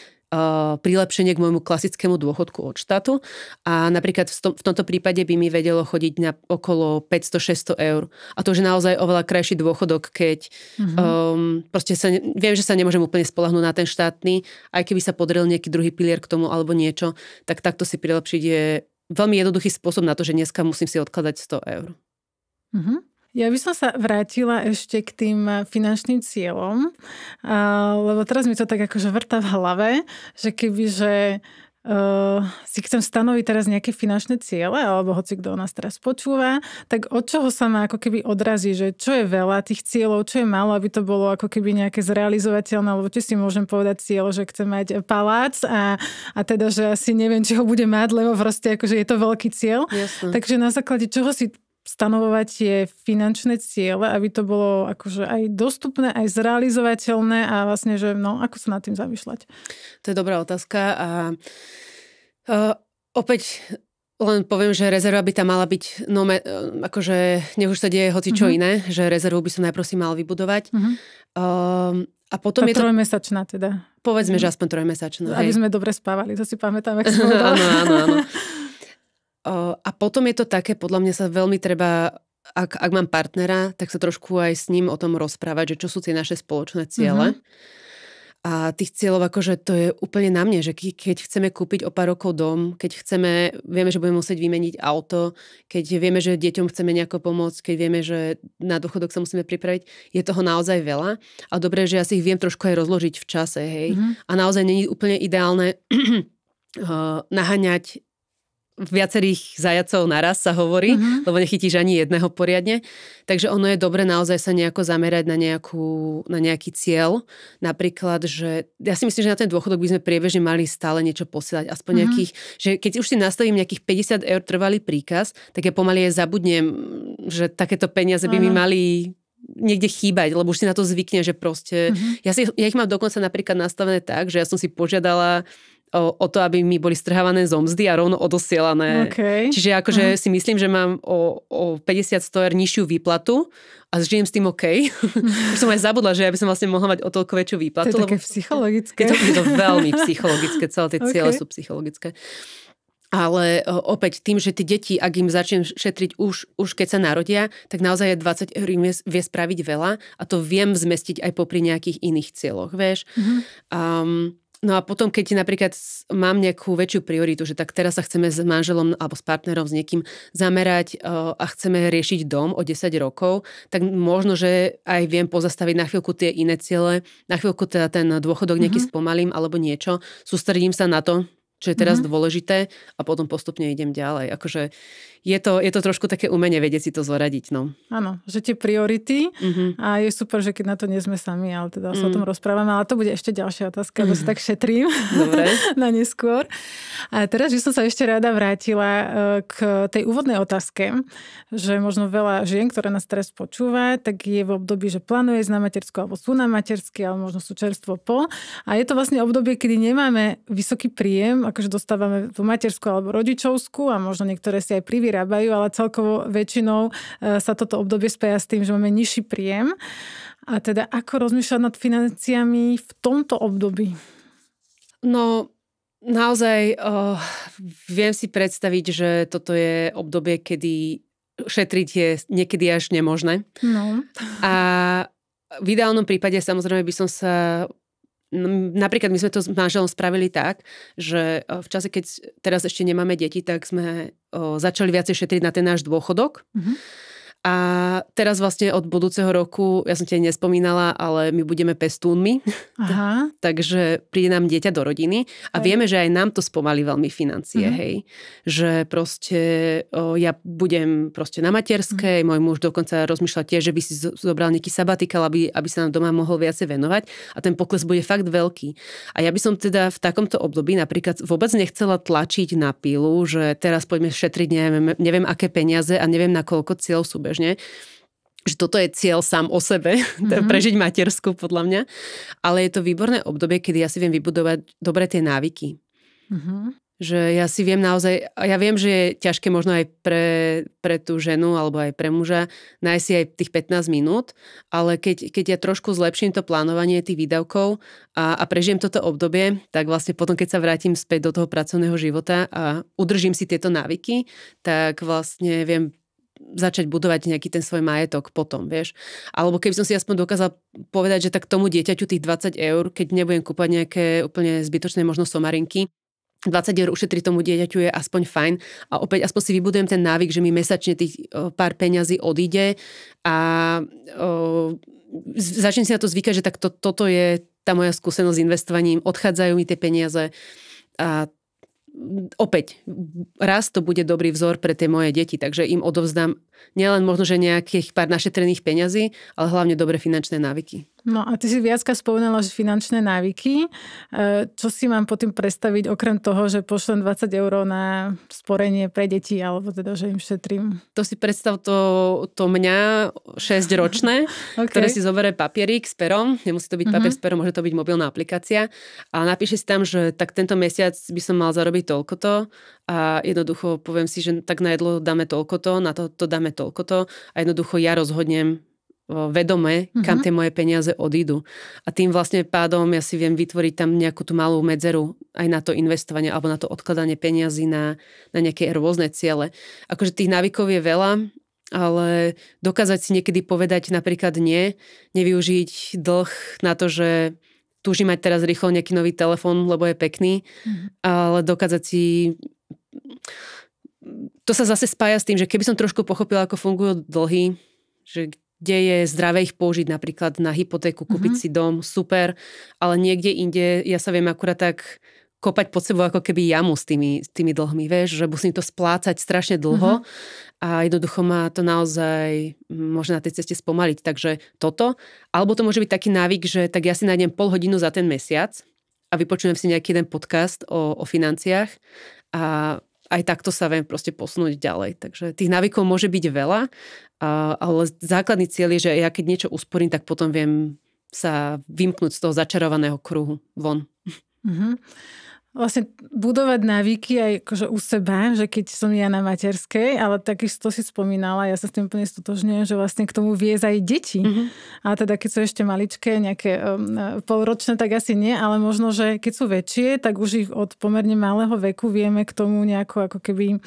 prilepšenie k môjmu klasickému dôchodku od štátu a napríklad v tomto prípade by mi vedelo chodiť na okolo 500-600 eur. A to už je naozaj oveľa krajší dôchodok, keď proste viem, že sa nemôžem úplne spoľahnúť na ten štátny, aj keby sa podrel nejaký druhý pilier k tomu alebo niečo, tak takto si prilepšiť je veľmi jednoduchý spôsob na to, že dneska musím si odkladať 100 eur. Ja by som sa vrátila ešte k tým finančným cieľom, lebo teraz mi to tak akože vrta v hlave, že kebyže si chcem stanoviť teraz nejaké finančné ciele, alebo hoci kto nás teraz počúva, tak od čoho sa ma ako keby odrazí, že čo je veľa tých cieľov, čo je málo, aby to bolo ako keby nejaké zrealizovateľné, alebo či si môžem povedať cieľ, že chcem mať palác a teda, že asi neviem, či ho bude mať, lebo proste akože je to veľký cieľ. Jasne. Takže na základe čoho si stanovovať tie finančné ciele, aby to bolo akože aj dostupné, aj zrealizovateľné a vlastne, že ako sa nad tým zamýšľať? To je dobrá otázka a opäť len poviem, že rezerva by tam mala byť, akože nech už sa deje hoci čo iné, že rezervu by som najprv si mal vybudovať. A potom je to trojmesačná teda. Povedzme, že aspoň trojmesačná. Aby sme dobre spávali, to si pamätám, ak si povedala. Áno. A potom je to také, podľa mňa sa veľmi treba, ak mám partnera, tak sa trošku aj s ním o tom rozprávať, že čo sú tie naše spoločné ciele. A tých cieľov, akože to je úplne na mne, že keď chceme kúpiť o pár rokov dom, keď vieme, že budeme musieť vymeniť auto, keď vieme, že deťom chceme nejako pomôcť, keď vieme, že na dôchodok sa musíme pripraviť, je toho naozaj veľa. A dobré, že ja si ich viem trošku aj rozložiť v čase, hej. A naozaj nie je úplne ideálne naháňať viacerých zajacov naraz sa hovorí, lebo nechytíš ani jedného poriadne. Takže ono je dobre naozaj sa nejako zamerať na nejaký cieľ. Napríklad, že ja si myslím, že na ten dôchodok by sme priebežne mali stále niečo posielať. Aspoň nejakých, že keď už si nastavím nejakých 50 eur trvalý príkaz, tak ja pomaly aj zabudnem, že takéto peniaze by mi mali niekde chýbať, lebo už si na to zvykne, že proste... Ja ich mám dokonca napríklad nastavené tak, že ja som si požiadala o to, aby mi boli strhávané z mzdy a rovno odosielané. Okay. Čiže akože si myslím, že mám o 50-100 eur nižšiu výplatu a žijem s tým OK. Už som aj zabudla, že ja by som vlastne mohla mať o toľko väčšiu výplatu. To je také psychologické. Je to veľmi psychologické, celé tie ciele sú psychologické. Ale opäť tým, že tie deti, ak im začnem šetriť už keď sa narodia, tak naozaj 20 eur im vie spraviť veľa a to viem zmestiť aj popri nejakých iných cieľoch, vieš. No a potom, keď napríklad mám nejakú väčšiu prioritu, že tak teraz sa chceme s manželom alebo s partnerom, s niekým zamerať a chceme riešiť dom o 10 rokov, tak možno, že aj viem pozastaviť na chvíľku tie iné ciele, na chvíľku teda ten dôchodok nejaký spomalím alebo niečo, sústredím sa na to, čo je teraz dôležité a potom postupne idem ďalej. Akože je to trošku také umenie vedieť si to zoradiť. No. Áno, že tie priority a je super, že keď na to nie sme sami, ale teda sa o tom rozprávame, ale to bude ešte ďalšia otázka, lebo si tak šetrím na neskôr. A teraz, že som sa ešte rada vrátila k tej úvodnej otázke, že možno veľa žien, ktoré nás teraz počúva, tak je v období, že plánuje ísť na matersku, alebo sú na matersky, alebo možno sú čerstvo po. A je to vlastne obdobie, kedy nemáme vysoký príjem, akože dostávame tú matersku alebo rodičovskú a možno niektoré si aj privyrábajú, ale celkovo väčšinou sa toto obdobie spája s tým, že máme nižší príjem. A teda ako rozmýšľať nad financiami v tomto období? No, naozaj viem si predstaviť, že toto je obdobie, kedy šetriť je niekedy až nemožné. No. A v ideálnom prípade samozrejme by som sa... Napríklad my sme to s manželom spravili tak, že v čase, keď teraz ešte nemáme deti, tak sme začali viacej šetriť na ten náš dôchodok. A teraz vlastne od budúceho roku, ja som ti nespomínala, ale my budeme pestúnmi. Aha. Takže príde nám dieťa do rodiny a vieme, že aj nám to spomalí veľmi financie, hej. Že proste ja budem proste na materskej, môj muž dokonca rozmýšľa tiež, že by si zobral nejaký sabatikal, aby sa nám doma mohol viacej venovať a ten pokles bude fakt veľký. A ja by som teda v takomto období napríklad vôbec nechcela tlačiť na pilu, že teraz poďme šetriť neviem aké peniaze a neviem na koľko cieľ súbežne. Že toto je cieľ sám o sebe, prežiť matersku podľa mňa. Ale je to výborné obdobie, kedy ja si viem vybudovať dobre tie návyky. Že ja si viem naozaj, ja viem, že je ťažké možno aj pre tú ženu alebo aj pre muža nájsť si aj tých 15 minút, ale keď ja trošku zlepším to plánovanie tých výdavkov a prežijem toto obdobie, tak vlastne potom, keď sa vrátim späť do toho pracovného života a udržím si tieto návyky, tak vlastne viem začať budovať nejaký ten svoj majetok potom, vieš. Alebo keby som si aspoň dokázal povedať, že tak tomu dieťaťu tých 20 eur, keď nebudem kúpať nejaké úplne zbytočné možno somarinky, 20 eur ušetriť tomu dieťaťu je aspoň fajn a opäť aspoň si vybudujem ten návyk, že mi mesačne tých pár peňazí odíde a začnem si na to zvykať, že tak toto je tá moja skúsenosť s investovaním, odchádzajú mi tie peniaze a opäť, raz to bude dobrý vzor pre tie moje deti, takže im odovzdám nielen možno, že nejakých pár našetrených peňazí, ale hlavne dobré finančné návyky. No a ty si viacka spomenula, že finančné návyky. Čo si mám potom predstaviť, okrem toho, že pošlem 20 eur na sporenie pre deti, alebo teda, že im šetrím? To si predstav to mňa 6-ročné, ktoré si zoberie papierik s perom. Nemusí to byť papier s perom, môže to byť mobilná aplikácia. A napíše si tam, že tak tento mesiac by som mal zarobiť toľkoto a jednoducho poviem si, že tak na jedlo dáme toľkoto, na to dáme toľkoto a jednoducho ja rozhodnem vedome, kam tie moje peniaze odídu. A tým vlastne pádom ja si viem vytvoriť tam nejakú tú malú medzeru aj na to investovanie alebo na to odkladanie peniazy na nejaké rôzne ciele. Akože tých návykov je veľa, ale dokázať si niekedy povedať napríklad nevyužiť dlh na to, že túžim mať teraz rýchlo nejaký nový telefón, lebo je pekný, ale dokázať si... To sa zase spája s tým, že keby som trošku pochopila, ako fungujú dlhy, že kde je zdravé ich použiť napríklad na hypotéku, kúpiť si dom, super, ale niekde inde ja sa viem akurát tak kopať pod sebou ako keby jamu s tými dlhmi, vieš, že musím to splácať strašne dlho a jednoducho ma to naozaj môže na tej ceste spomaliť. Takže toto, alebo to môže byť taký návyk, že tak ja si nájdem pol hodinu za ten mesiac a vypočujem si nejaký jeden podcast o financiách a aj takto sa viem proste posunúť ďalej. Takže tých návykov môže byť veľa, ale základný cieľ je, že ja keď niečo usporím, tak potom viem sa vymknúť z toho začarovaného kruhu von. Vlastne budovať návyky aj akože u seba, že keď som ja na materskej, ale takisto si spomínala, ja sa s tým úplne stotožňujem, že vlastne k tomu viesť aj deti. A teda keď sú ešte maličké, nejaké polročné, tak asi nie, ale možno, že keď sú väčšie, tak už ich od pomerne malého veku vieme k tomu nejako ako keby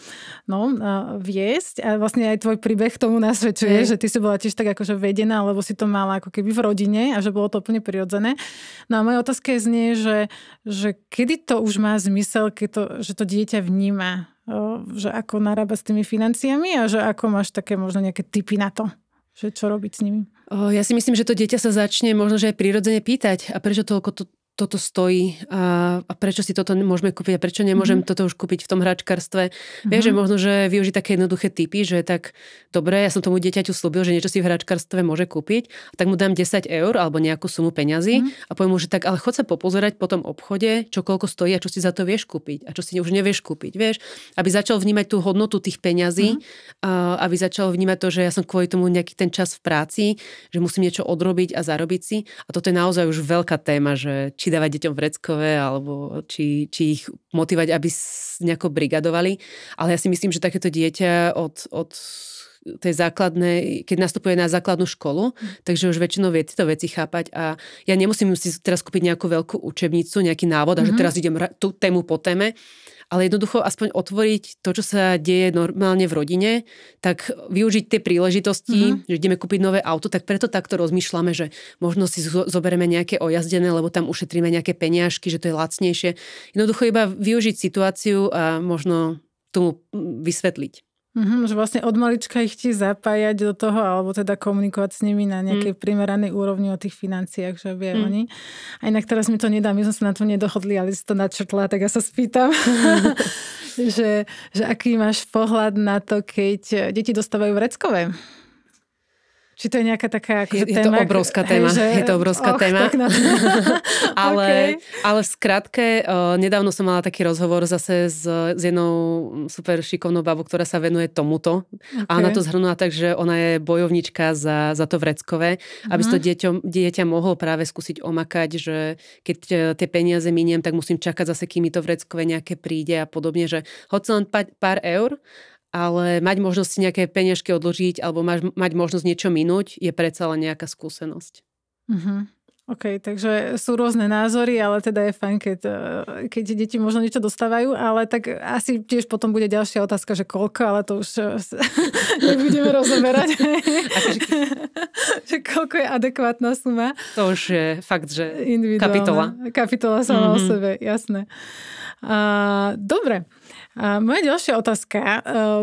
viesť. A vlastne aj tvoj príbeh tomu nasvedčuje, že ty si bola tiež tak akože vedená, lebo si to mala ako keby v rodine a že bolo to úplne prirodzené. No a moja otázka je znie, že kedy to už má zmysel, že to dieťa vníma, že ako narába s tými financiami a že ako máš také možno nejaké tipy na to, že čo robiť s nimi? Ja si myslím, že to dieťa sa začne možno, že aj prirodzene pýtať a prečo toľko toto stojí a prečo si toto môžeme kúpiť a prečo nemôžem toto už kúpiť v tom hračkarstve. Vieš, že možno, že využiť také jednoduché tipy, že tak dobre, ja som tomu dieťaťu slúbil, že niečo si v hračkarstve môže kúpiť, tak mu dám 10 eur alebo nejakú sumu peňazí a poviem mu, že tak, ale chod sa popozerať po tom obchode, čo koľko stojí a čo si za to vieš kúpiť a čo si už nevieš kúpiť, vieš, aby začal vnímať tú hodnotu tých peňazí, aby začal vnímať to, že ja som kvôli tomu nejaký ten čas v práci, že musím niečo odrobiť a zarobiť si. A toto je naozaj už veľká téma, že či dávať deťom vreckové, alebo či ich motivovať, aby nejako brigadovali. Ale ja si myslím, že takéto dieťa od tej základnej, keď nastupuje na základnú školu, takže už väčšinou vie tieto veci chápať a ja nemusím si teraz kúpiť nejakú veľkú učebnicu, nejaký návod a že teraz idem tú tému po téme, ale jednoducho aspoň otvoriť to, čo sa deje normálne v rodine, tak využiť tie príležitosti, že ideme kúpiť nové auto, tak preto takto rozmýšľame, že možno si zoberieme nejaké ojazdené, lebo tam ušetríme nejaké peniažky, že to je lacnejšie. Jednoducho iba využiť situáciu a možno tomu vysvetliť. Že vlastne od malička ich zapájať do toho, alebo teda komunikovať s nimi na nejakej primeranej úrovni o tých financiách, že vie oni. A inak teraz mi to nedá, my sme sa na to nedohodli, ale si to načrtla, tak ja sa spýtam, že aký máš pohľad na to, keď deti dostávajú vreckové? Či to je nejaká taká akože téma? Je to obrovská téma. Je to obrovská téma. Ale v skratke, nedávno som mala taký rozhovor zase s jednou super šikovnou babou, ktorá sa venuje tomuto. Okay. A ona to zhrnula tak, že ona je bojovnička za to vreckové, aby si to dieťa mohlo práve skúsiť omakať, že keď tie peniaze miniem, tak musím čakať zase, kým mi to vreckové nejaké príde a podobne, že hoci len pár eur, ale mať možnosť si nejaké peniažky odložiť alebo mať možnosť niečo minúť je predsa len nejaká skúsenosť. OK, takže sú rôzne názory, ale teda je fajn, keď deti možno niečo dostávajú, ale tak asi tiež potom bude ďalšia otázka, že koľko, ale to už nebudeme rozoberať. Že koľko je adekvátna suma. To už je fakt, že kapitola sama o sebe, jasné. Dobre. Moja ďalšia otázka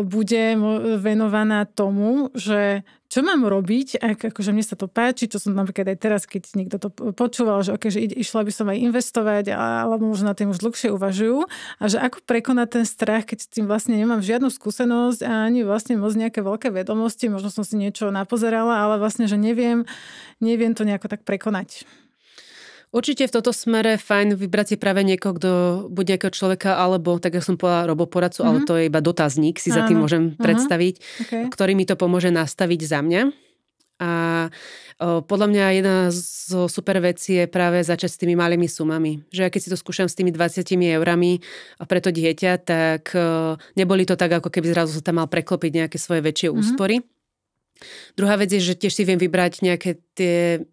bude venovaná tomu, že čo mám robiť, akože mne sa to páči, čo som napríklad aj teraz, keď niekto to počúval, že, okay, že išla by som aj investovať, alebo možno na tým už dlhšie uvažujú, a že ako prekonať ten strach, keď s tým vlastne nemám žiadnu skúsenosť a ani vlastne moc nejaké veľké vedomosti, možno som si niečo napozerala, ale vlastne, že neviem to nejako tak prekonať. Určite v tomto smere fajn vybrať si práve niekoho, kto buď nejakého človeka, alebo, tak ako som povedala, roboporadcu, ale to je iba dotazník, si za tým môžem predstaviť, ktorý mi to pomôže nastaviť za mňa. A podľa mňa jedna zo super vecí je práve začať s tými malými sumami. Že ja keď si to skúšam s tými 20 eurami pre to dieťa, tak neboli to tak, ako keby zrazu sa tam mal preklopiť nejaké svoje väčšie úspory. Druhá vec je, že tiež si viem vybrať nejaké tie,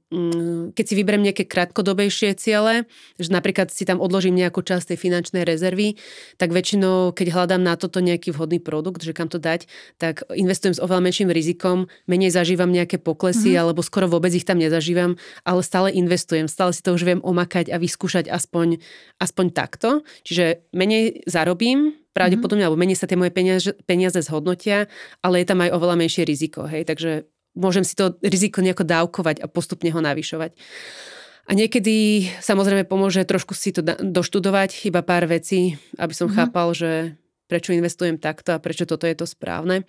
keď si vyberiem nejaké krátkodobejšie ciele, že napríklad si tam odložím nejakú časť tej finančnej rezervy, tak väčšinou, keď hľadám na toto nejaký vhodný produkt, že kam to dať, tak investujem s oveľa menším rizikom, menej zažívam nejaké poklesy, alebo skoro vôbec ich tam nezažívam, ale stále investujem, stále si to už viem omakať a vyskúšať aspoň takto. Čiže menej zarobím, pravdepodobne, alebo menej sa tie moje peniaze zhodnotia, ale je tam aj oveľa menšie riziko. Hej? Takže môžem si to riziko nejako dávkovať a postupne ho navyšovať. A niekedy samozrejme pomôže trošku si to doštudovať, iba pár vecí, aby som chápal, že prečo investujem takto a prečo toto je to správne.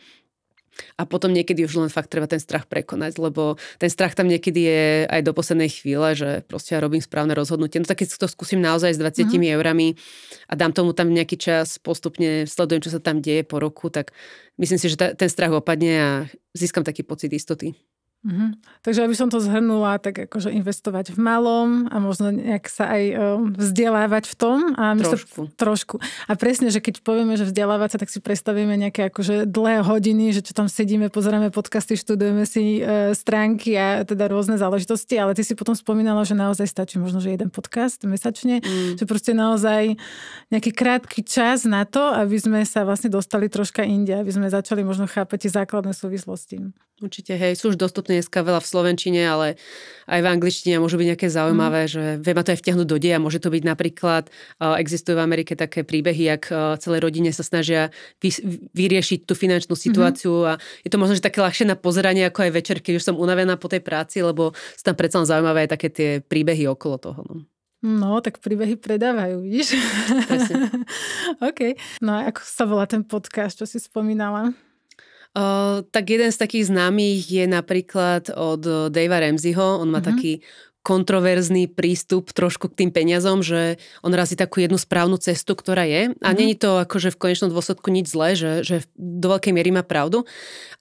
A potom niekedy už len fakt treba ten strach prekonať, lebo ten strach tam niekedy je aj do poslednej chvíle, že proste ja robím správne rozhodnutie. No tak keď to skúsim naozaj s 20 eurami a dám tomu tam nejaký čas, postupne sledujem, čo sa tam deje po roku, tak myslím si, že ten strach opadne a získam taký pocit istoty. Takže aby som to zhrnula, tak akože investovať v malom a možno nejak sa aj vzdelávať v tom. A trošku. A presne, že keď povieme, že vzdelávať sa, tak si predstavíme nejaké akože dlhé hodiny, že čo tam sedíme, pozeráme podcasty, študujeme si stránky a teda rôzne záležitosti, ale ty si potom spomínala, že naozaj stačí možno, že jeden podcast mesačne, že proste naozaj nejaký krátky čas na to, aby sme sa vlastne dostali troška inde, aby sme začali možno chápať tie základné súvislosti. Určite, hej, sú už dostupné dneska veľa v slovenčine, ale aj v angličtine môžu byť nejaké zaujímavé, že vie ma to aj vtiahnuť do deja. Môže to byť napríklad, existujú v Amerike také príbehy, jak celé rodine sa snažia vyriešiť tú finančnú situáciu a je to možno, že také ľahšie na pozeranie ako aj večer, keď už som unavená po tej práci, lebo sú tam predsa zaujímavé aj také tie príbehy okolo toho. No. No, tak príbehy predávajú, vidíš? Presne. OK. No a ako sa volá ten podcast, čo si spomínala? Tak jeden z takých známych je napríklad od Davea Ramseyho. On má taký kontroverzný prístup trošku k tým peniazom, že on razí takú jednu správnu cestu, ktorá je. A není to akože v konečnom dôsledku nič zlé, že do veľkej miery má pravdu,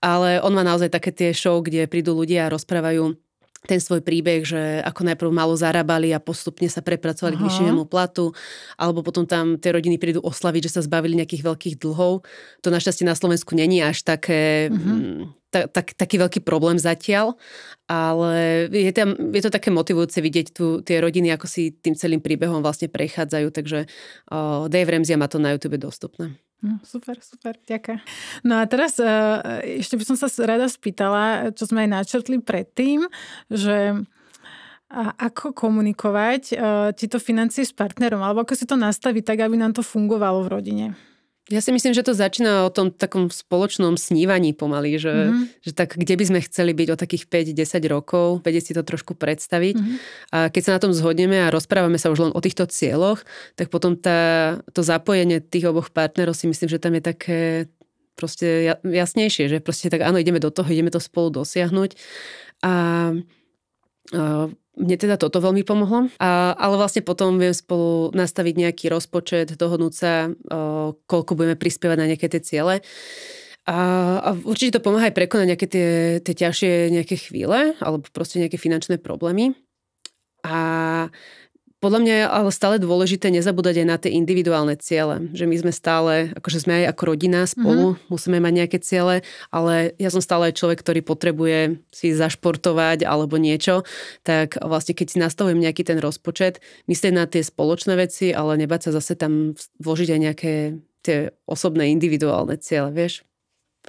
ale on má naozaj také tie show, kde prídu ľudia a rozprávajú ten svoj príbeh, že ako najprv málo zarábali a postupne sa prepracovali k vyššiemu platu, alebo potom tam tie rodiny prídu oslaviť, že sa zbavili nejakých veľkých dlhov. To našťastie na Slovensku není až také, taký veľký problém zatiaľ, ale je to také motivujúce vidieť tie rodiny, ako si tým celým príbehom vlastne prechádzajú, takže Dave Ramsey má to na YouTube dostupné. Super, ďakujem. No a teraz ešte by som sa rada spýtala, čo sme aj načrtli predtým, že ako komunikovať tieto financie s partnerom, alebo ako si to nastaviť tak, aby nám to fungovalo v rodine. Ja si myslím, že to začína o tom takom spoločnom snívaní pomaly, že tak kde by sme chceli byť o takých 5-10 rokov, vedieť si to trošku predstaviť. A keď sa na tom zhodneme a rozprávame sa už len o týchto cieľoch, tak potom to zapojenie tých oboch partnerov si myslím, že tam je také proste jasnejšie, že proste tak áno, ideme do toho, ideme to spolu dosiahnuť. A mne teda toto veľmi pomohlo, ale vlastne potom viem spolu nastaviť nejaký rozpočet, dohodnúť sa, koľko budeme prispievať na nejaké tie ciele. A určite to pomáha aj prekonať nejaké tie ťažšie nejaké chvíle, alebo proste nejaké finančné problémy. A podľa mňa je ale stále dôležité nezabúdať aj na tie individuálne ciele. Že my sme stále, akože sme aj ako rodina spolu, musíme mať nejaké ciele, ale ja som stále aj človek, ktorý potrebuje si zašportovať alebo niečo. Tak vlastne keď si nastavujem nejaký ten rozpočet, myslieť na tie spoločné veci, ale nebať sa zase tam vložiť aj nejaké tie osobné individuálne ciele, vieš?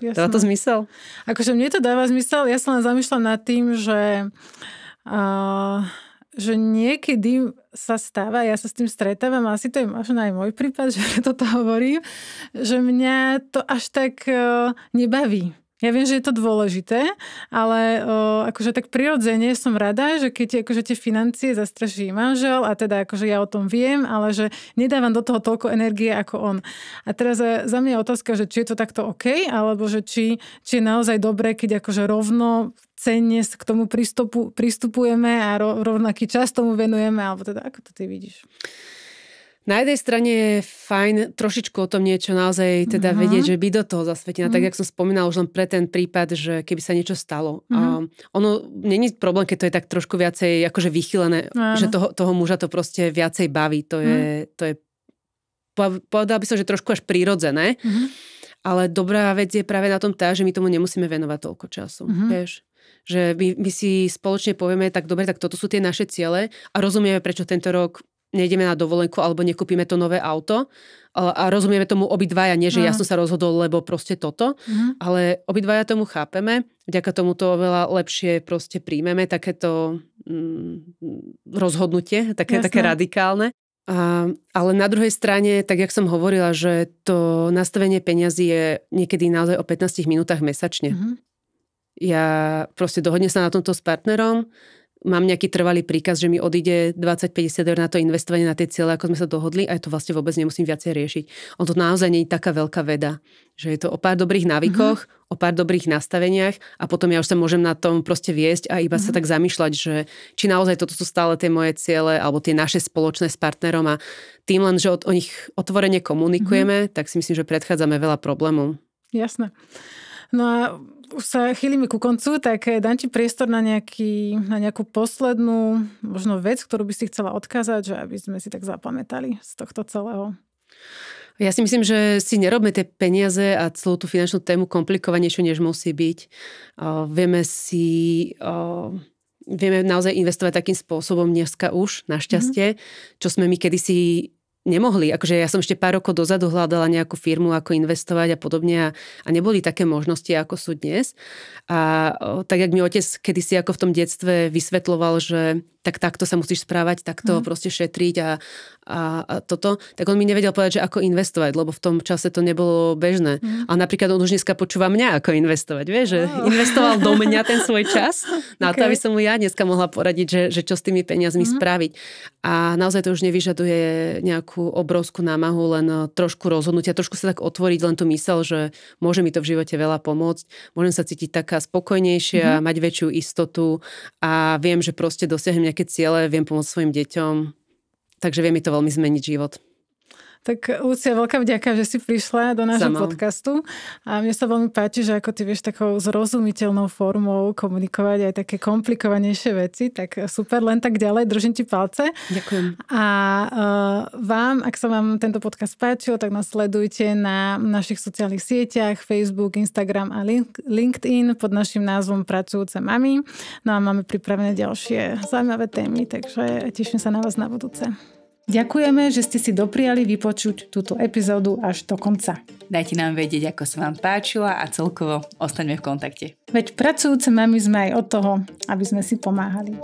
Jasné. Dáva to zmysel? Akože mne to dáva zmysel. Ja sa len zamýšľam nad tým, že niekedy sa stáva, ja sa s tým stretávam, asi to je možno aj môj prípad, že toto hovorím, že mňa to až tak nebaví. Ja viem, že je to dôležité, ale akože tak prirodzene som rada, že keď akože tie financie zastraší manžel a teda akože ja o tom viem, ale že nedávam do toho toľko energie ako on. A teraz za mňa je otázka, že či je to takto OK, alebo že či je naozaj dobré, keď akože rovno cenne k tomu pristupujeme a rovnaký čas tomu venujeme, alebo teda ako to ty vidíš? Na jednej strane je fajn trošičku o tom niečo naozaj teda vedieť, že byť do toho zasvetená. Tak, jak som spomínala už len pre ten prípad, že keby sa niečo stalo. Ono není problém, keď to je tak trošku viacej akože vychylené, že toho muža to proste viacej baví. To je povedala by som, že trošku až prirodzené. Ale dobrá vec je práve na tom že my tomu nemusíme venovať toľko času. Vieš? Že my si spoločne povieme, tak dobre, tak toto sú tie naše ciele a rozumieme, prečo tento rok nejdeme na dovolenku alebo nekúpime to nové auto a rozumieme tomu obidvaja, nie že ja som sa rozhodol, lebo proste toto, ale obidvaja tomu chápeme, vďaka tomu to oveľa lepšie proste príjmeme, takéto rozhodnutie, také radikálne. Ale na druhej strane, tak jak som hovorila, že to nastavenie peňazí je niekedy naozaj o 15 minútach mesačne. Ja proste dohodnem sa na tomto s partnerom, mám nejaký trvalý príkaz, že mi odíde 20-50 eur na to investovanie na tie ciele, ako sme sa dohodli a ja to vlastne vôbec nemusím viacej riešiť. On to naozaj nie je taká veľká veda. Že je to o pár dobrých návykoch, o pár dobrých nastaveniach a potom ja už sa môžem na tom proste viesť a iba sa tak zamýšľať, že či naozaj toto sú stále tie moje ciele alebo tie naše spoločné s partnerom a tým len, že o nich otvorene komunikujeme, tak si myslím, že predchádzame veľa problémov. Jasné. No a už sa chýlime ku koncu, tak dám ti priestor na nejakú poslednú možno vec, ktorú by si chcela odkázať, že aby sme si tak zapamätali z tohto celého. Ja si myslím, že si nerobme tie peniaze a celú tú finančnú tému komplikovanejšiu, než musí byť. Vieme naozaj investovať takým spôsobom dneska už, našťastie, čo sme my kedysi nemohli. Akože ja som ešte pár rokov dozadu hľadala nejakú firmu, ako investovať a podobne a neboli také možnosti, ako sú dnes. A tak, jak mi otec kedysi ako v tom detstve vysvetloval, že takto sa musíš správať, takto proste šetriť a toto, tak on mi nevedel povedať, že ako investovať, lebo v tom čase to nebolo bežné. A napríklad on už dneska počúva mňa, ako investovať. Vieš, že investoval do mňa ten svoj čas na to, aby som mu ja dneska mohla poradiť, že čo s tými peniazmi spraviť. a naozaj to už nevyžaduje nejakú obrovskú námahu, len trošku rozhodnutia, trošku sa tak otvoriť len tú myseľ, že môže mi to v živote veľa pomôcť, môžem sa cítiť taká spokojnejšia, mať väčšiu istotu a viem, že proste dosiahnem nejaké ciele, viem pomôcť svojim deťom, takže vie mi to veľmi zmeniť život. Tak Lucia, veľká vďaka, že si prišla do nášho podcastu a mne sa veľmi páči, že ako ty vieš takou zrozumiteľnou formou komunikovať aj také komplikovanejšie veci, tak super, len tak ďalej, držím ti palce. Ďakujem. A vám, ak sa vám tento podcast páčil, tak nás sledujte na našich sociálnych sieťach, Facebook, Instagram a LinkedIn pod našim názvom Pracujúce mami. No a máme pripravené ďalšie zaujímavé témy, takže teším sa na vás na budúce. Ďakujeme, že ste si dopriali vypočuť túto epizódu až do konca. Dajte nám vedieť, ako sa vám páčila a celkovo ostaňme v kontakte. Veď pracujúce mami sme aj od toho, aby sme si pomáhali.